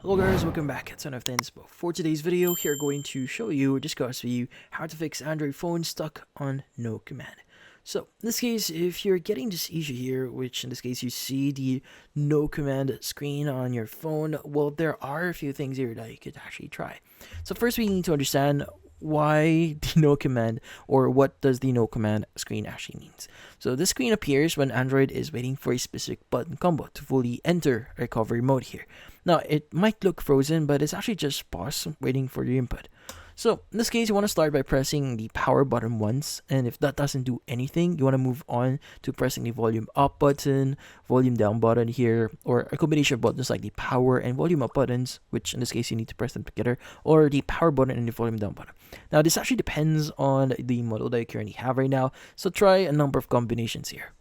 Hello guys, welcome back at Son of Things. For today's video, here going to show you or discuss with you how to fix Android phone stuck on no command. So in this case, if you're getting this issue here, which in this case you see the no command screen on your phone, well, there are a few things here that you could actually try. So first we need to understand why the no command, or what does the no command screen actually means. So this screen appears when Android is waiting for a specific button combo to fully enter recovery mode here. Now it might look frozen, but it's actually just pause waiting for your input. So in this case, you want to start by pressing the power button once, and if that doesn't do anything, you want to move on to pressing the volume up button, volume down button here, or a combination of buttons like the power and volume up buttons, which in this case you need to press them together, or the power button and the volume down button. Now this actually depends on the model that you currently have right now, so try a number of combinations here.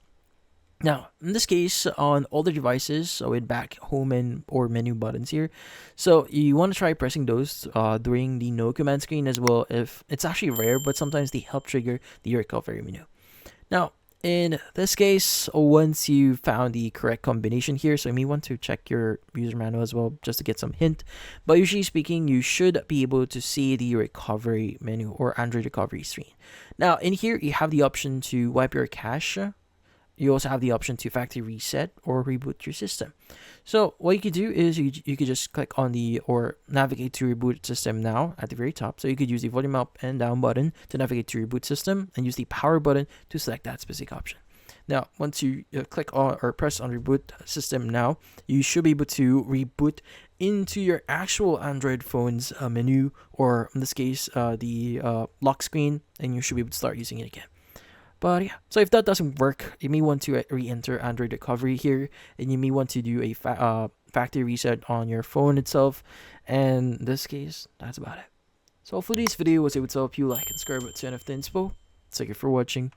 Now, in this case, on all the devices, so with back, home, and or menu buttons here, so you want to try pressing those during the no command screen as well. If it's actually rare, but sometimes they help trigger the recovery menu. Now, in this case, once you found the correct combination here, so you may want to check your user manual as well just to get some hint. But usually speaking, you should be able to see the recovery menu or Android recovery screen. Now, in here, you have the option to wipe your cache. You also have the option to factory reset or reboot your system. So what you could do is you could just click on the or navigate to reboot system now at the very top. So you could use the volume up and down button to navigate to reboot system and use the power button to select that specific option. Now, once you click on or press on reboot system now, you should be able to reboot into your actual Android phone's menu, or in this case, the lock screen, and you should be able to start using it again. But yeah, so if that doesn't work, you may want to re-enter Android recovery here, and you may want to do a factory reset on your phone itself. And in this case, that's about it. So hopefully this video was able to help you. Like and subscribe to NF Inspo. Thank you for watching.